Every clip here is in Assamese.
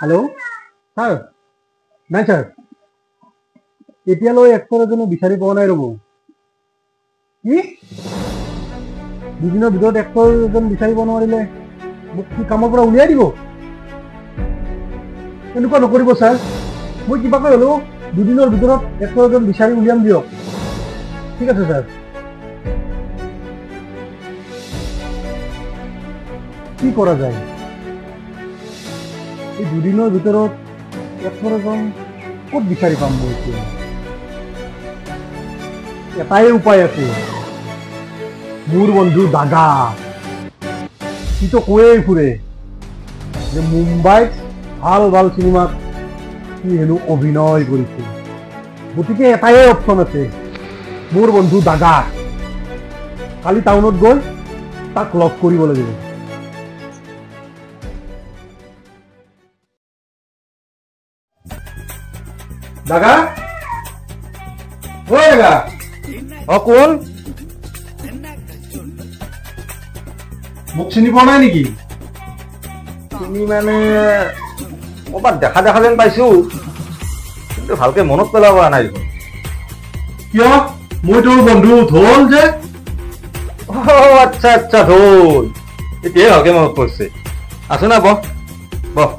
हेलो सर নাই सर এতিয়ালৈ এক্টৰ এজনো বিচাৰি পোৱা নাই ৰ'ব কি দুদিনৰ ভিতৰত এক্টৰ এজন বিচাৰিব নোৱাৰিলে মোক কি কামৰ পৰা উলিয়াই দিব এনেকুৱা নকৰিব ছাৰ মই কিবাকৈ হ'লেও দুদিনৰ ভিতৰত এক্টৰ এজন বিচাৰি উলিয়াম দিয়ক ঠিক আছে ছাৰ কি কৰা যায় এই দুদিনৰ ভিতৰত এক্টৰ এজন ক'ত বিচাৰি পাম মই এতিয়া এটাই উপায় আছে মোৰ বন্ধু দাগা সিটো কৈয়ে ফুৰে যে মুম্বাইত ভাল ভাল চিনেমাত সি হেনো অভিনয় কৰিছে গতিকে এটাই অপশ্যন আছে মোৰ বন্ধু দাগা কালি টাউনত গৈ তাক লগ কৰিব লাগিব দাগা ঐ দাগা কোন মোক চিনি পোৱা নাই নেকি তুমি মানে ক'ৰবাত দেখা দেখা যেন পাইছো কিন্তু ভালকে মনত পেলাব পৰা নাই কিয় মই তোৰ বন্ধু ঢোল যে আচ্ছা আচ্ছা ঢোল এতিয়াই ভালকে মনত পৰিছে আছো না বহ বহ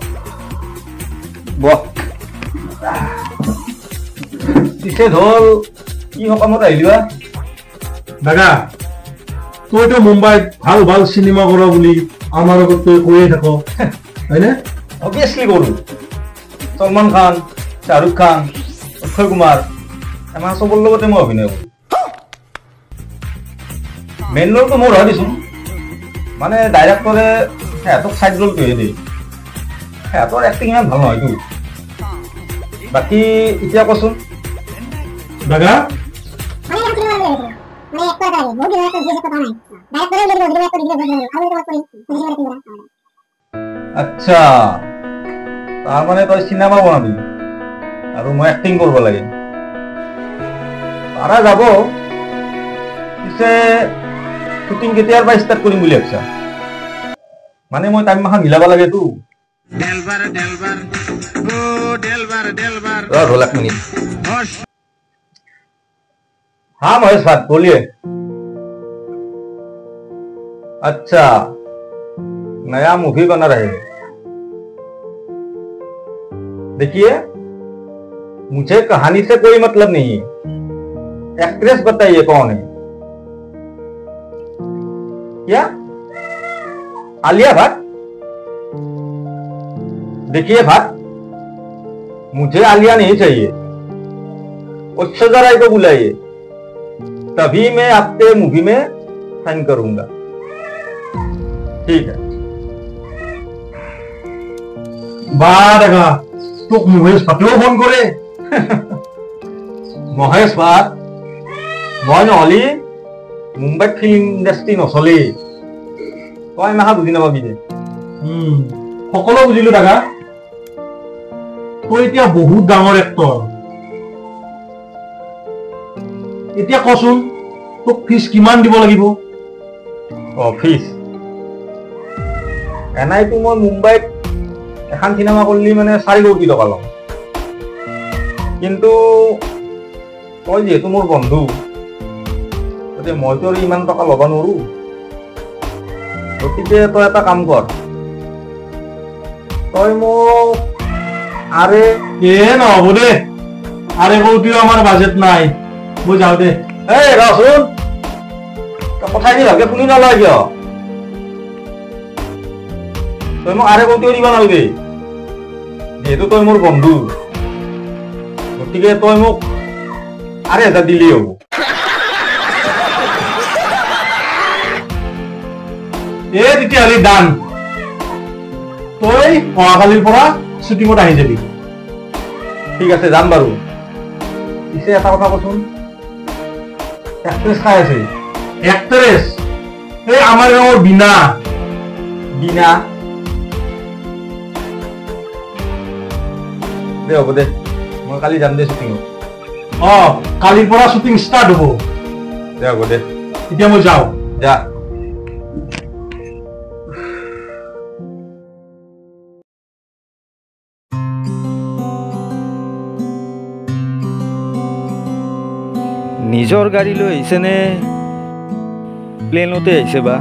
বহ পিছে ঢোল কি সকামত আহিলি বা দাদা তইতো মুম্বাইত ভাল ভাল চিনেমা কৰা বুলি আমাৰ আগত তই কৈয়ে থাক হয়নে অবভিয়াছলি কৰো সলমান খান শাহৰুখ খান অক্ষয় কুমাৰ আমাৰ চবৰ লগতে মই অভিনয় কৰো মেইন ৰোলটো মোৰ হয় দিছোন মানে ডাইৰেক্টৰে সিহঁতক চাইড ৰোলটোহে দিয়ে সিহঁতৰ এক্টিং ইমান ভাল নহয়তো বাকী এতিয়া কচোন দাদা আচ্ছা তাৰ মানে তই চিনেমা বনাবি আৰু মই এক্টিং কৰিব লাগে পাৰা যাব পিছে শ্বুটিং কেতিয়াৰ পৰা ষ্টাৰ্ট কৰিম বুলি ভাবিছা মানে মই টাইম মাখা মিলাব লাগেতো ढोल एक मिनट हाँ महेश भाई बोलिए अच्छा नया मूवी बना रहे देखिए मुझे कहानी से कोई मतलब नहीं है एक्ट्रेस बताइए कौन है क्या आलिया भट्ट देखिए भट्ट मुझे आलिया नहीं चाहिए ऐश्वर्या राय को बुलाइए तभी मैं आपके मूवी में साइन करूंगा ठीक है দাদা তোক মহেশ ভাতেও ফোন কৰে মহেশ ভাট মই নহলি মুম্বাইত ফিল্ম ইণ্ডাষ্ট্ৰী নচলে তই মাহা বুজি নাপাবি দে সকলো বুজিলো দাদা তই এতিয়া বহুত ডাঙৰ এক্টৰ এতিয়া কচোন তোক ফিজ কিমান দিব লাগিব অফিস এনাইতো মই মুম্বাইত এখন চিনেমা করলি মানে 4 কোটি টাকা লম কিন্তু তই যেহেতু মোৰ বন্ধু গতিকে মই তোৰ ইমান টকা ল'ব নোৱাৰো গতিকে তই এটা কাম কৰ তই মোক আৰে নহ'ব দে আৰে কোটিও আমাৰ বাজেট নাই মই যাওঁ দে এই ৰচোন কথাই দি ভালকে শুনি নলয় কিয় তই মোক আৰে কোটিও দিব নালাগে যেহেতু তই মোৰ বন্ধু গতিকে তই মোক আৰে 1000 দিলেই হ'ব তেতিয়াহ'লে ডান তই অহাকালিৰ পৰা শ্বুটিঙত আহি যাবি ঠিক আছে যাম বাৰু পিছে এটা কথা কচোন এক্ট্ৰেছ খাই আছে এক্ট্ৰেছ এই আমাৰ গাঁৱৰ বিনা বিনা দে হ'ব দে মই কালি যাম দে শ্বুটিঙত কালিৰ পৰা শ্বুটিং ষ্টাৰ্ট হ'ব দে হ'ব দে এতিয়া মই যাওঁ যা নিজৰ গাড়ী লৈ আহিছেনে প্লেনতে আহিছে বা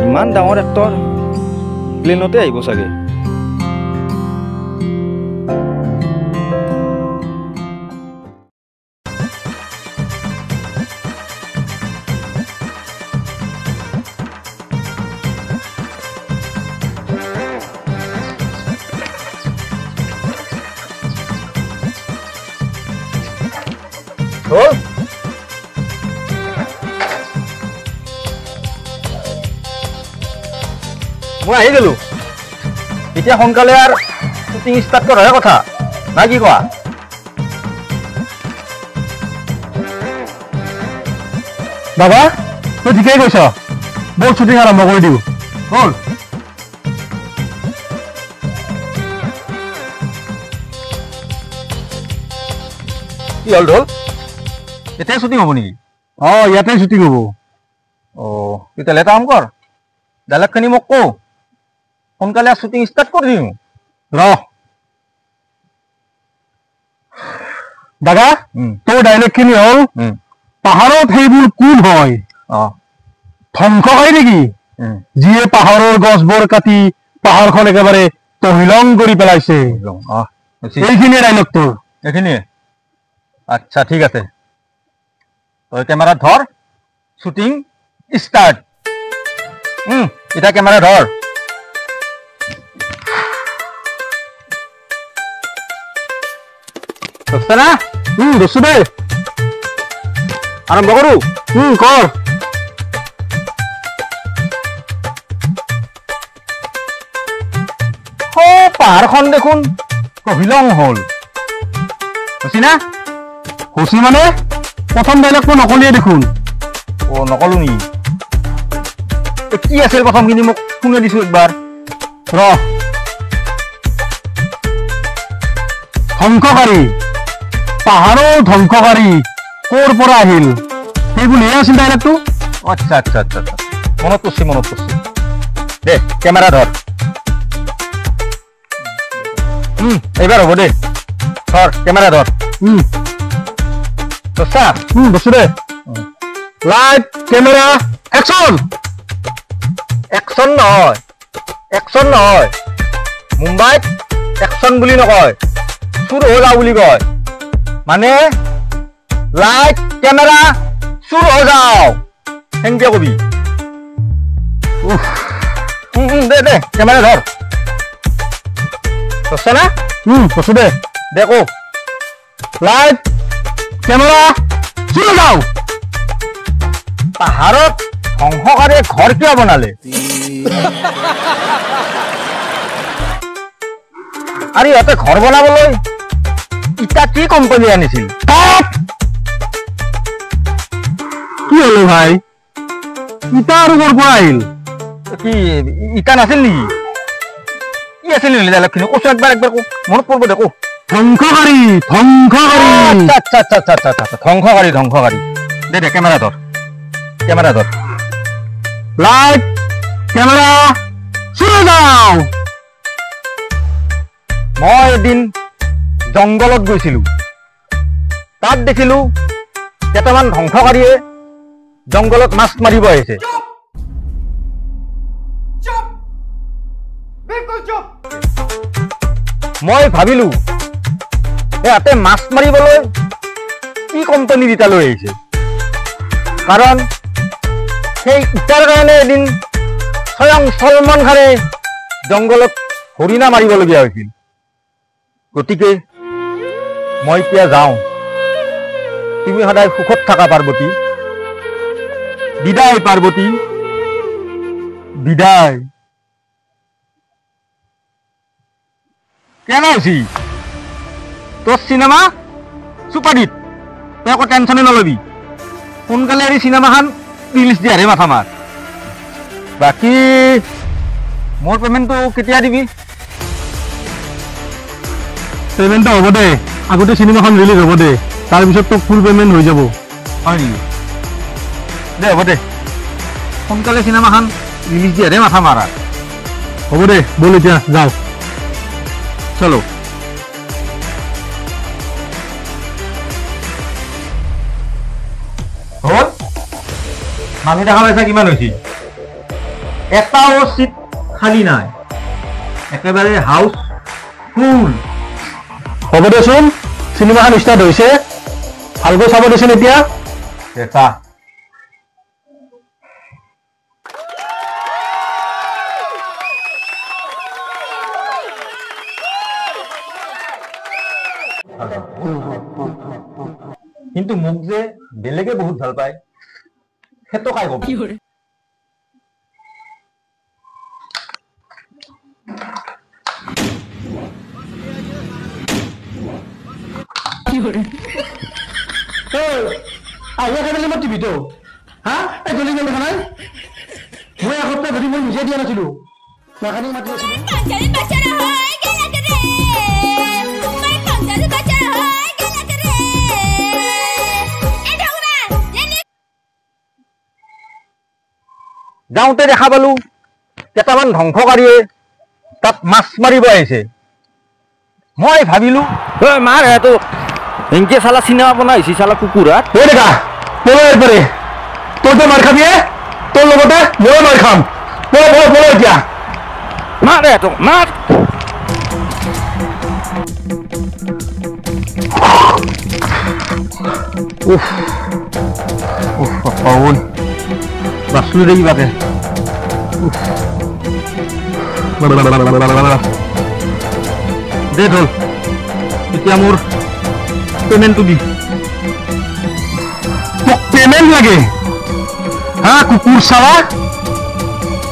ইমান ডাঙৰ এক্টৰ প্লেনতে আহিব চাগে মই আহি গেলো এতিয়া সোনকালে আৰু শ্বুটিং ষ্টাৰ্ট কৰাৰ কথা না কি কোৱা বাবা তই ঠিকেই কৈছ বল শ্বুটিং আৰম্ভ কৰি দিওঁ বল কি হ'ল ঢোল এতিয়াই শ্বুটিং হ'ব নেকি ইয়াতে শ্বুটিং হ'ব তেতিয়াহ'লে এটা কাম কৰ ডাইলগখিনি মোক কওঁ সোনকালে শ্বুটিং ষ্টাৰ্ট কৰি দিওঁ দাদা তোৰ ডাইলগখিনি হ'ল পাহাৰত সেইবোৰ কোন হয় ধ্বংসকাৰী নেকি যিয়ে পাহাৰৰ গছবোৰ কাটি পাহাৰখন একেবাৰে তহিলং কৰি পেলাইছে এইখিনিয়ে ডাইলগ তোৰ এইখিনিয়ে আচ্ছা ঠিক আছে তই কেমেৰা ধৰ শ্বুটিং ষ্টাৰ্ট এতিয়া কেমেৰা ধৰ না দস্যু দে আৰম্ভ কৰো কৰ পাহাৰখন দেখোন তহিলং হ'ল হৈছে না হুচি মানে প্ৰথম ডাইলগটো নকলিয়ে দেখোন নকলো নেকি কি আছিল প্ৰথমখিনি মোক শুনে দিছো একবাৰ ধ্বংসকাৰী পাহাৰৰ ধ্বংসকাৰী ক'ৰ পৰা আহিল সেই বুলিহে আছিল ডাইলগটো আচ্ছা আচ্ছা আচ্ছা আচ্ছা মনত পৰিছে দে কেমেৰা ধৰ এইবাৰ হ'ব দে ধৰ কেমেৰা ধৰ বস্তু দে লাইট কেমেৰা একচন একচন নহয় মুম্বাইত একচন বুলি নকয় চুৰ হৈ যাওঁ বুলি কয় মানে লাইট কেমেৰা চুৰ হৈ যাওঁ সেনেকে কবি দে কেমেৰা ধৰ ধৰছে না বস্তু দে দে কো লাইট কেমেৰা চুৰ হৈ যাওঁ পাহাৰত ধ্বংসকাৰীয়ে ঘৰ কিয় বনালে আৰু ইহঁতে ঘৰ বনাবলৈ ইটা কি কোম্পানী আনিছিল কি হলো ভাই ইটা আৰু ক'ৰ পৰা আহিল কি ইটা নাছিল নেকি কি আছিল ডাইলগখিনি কৈছো একবাৰ মনত পৰিব দে কো ধ্বংসকাৰী আচ্ছা ধ্বংসকাৰী দে কেমেৰা ধৰ লাইট কেমেৰা চুৰ যাওঁ মই এদিন জংঘলত গৈছিলো তাত দেখিলো কেইটামান ধ্বংসকাৰীয়ে জংঘলত মাছ মাৰিব আহিছে মই ভাবিলো ইয়াতে মাছ মাৰিবলৈ কি কোম্পানী ইটা লৈ আহিছে কাৰণ সেই ইটাৰ কাৰণে এদিন স্বয়ং সলমান খানে জংঘলত হৰিণা মাৰিবলগীয়া হৈছিল গতিকে মই এতিয়া যাওঁ তুমি সদায় সুখত থাকা পাৰ্বতী বিদায় পাৰ্বতী বিদায় কেনে হৈছি তোৰ চিনেমা চুপাৰহিট তই একো টেনশ্যনে নলবি সোনকালে এই চিনেমাখন ৰিলিজ দিয়াৰহে মাথা মাৰ বাকী মোৰ পেমেণ্টটো কেতিয়া দিবি পেমেণ্টটো হ'ব দে আগতে চিনেমাখন ৰিলিজ হ'ব দে তাৰপিছত তোক ফুল পেমেণ্ট হৈ যাব হয় নেকি দে হ'ব দে সোনকালে চিনেমাখন ৰিলিজ দিয়াৰহে মাথা মাৰা হ'ব দে বল এতিয়া যাওঁ চলো মানুহ দেখা পাইছা কিমান হৈছে এটাও চিট খালী নাই একেবাৰে হাউচ ফুল হ'ব দেচোন চিনেমাখন ষ্টাৰ্ট হৈছে ভালকৈ চাব দেচোন এতিয়া দেখা কিন্তু মোক যে বেলেগে বহুত ভাল পায় সেইটো কাই কব আহিয়া খাই মই টিভিটো হা এই জলি গেল দেখা নাই মই এসপ্তাহ ধৰি মই নিজে দিয়া নাছিলো মেকানিক মাতি আছিলো যাওঁতে দেখা পালো কেইটামান ধ্বংসকাৰীয়ে তাত মাছ মাৰিব আহিছে মই ভাবিলো ঐ মাৰ এটো এনকে চালা চিনেমা বনাইছি চালা কুকুৰাত এই দেখা পলাই পাৰে তোৰ তো মাৰ খাবি তোৰ লগতে মই মাৰ খাম পলাই এতিয়া মাৰ এটো মাৰ পাউন বাসলু দেই বাকে দে ঢোল এতিয়া মোৰ পেমেন্টটো দি তোক পেমেন্ট লাগে হা কুকুর সালা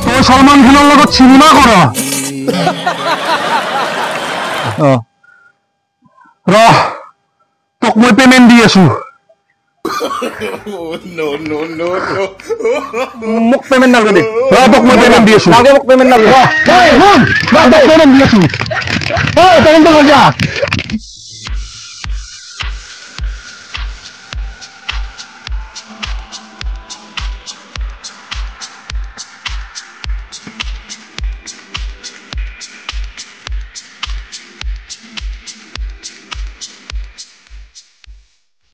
তোর সলমান খানের লগত সিনেমা কর র তোক মই পেমেন্ট দি আছো মোক পেমেন্ট নালাগে দে তোক মই পেমেন্ট দি আছো নালাগে মোক পেমেন্ট নালাগে পেমেন্ট দি আছো পেমেন্ট কৰি যা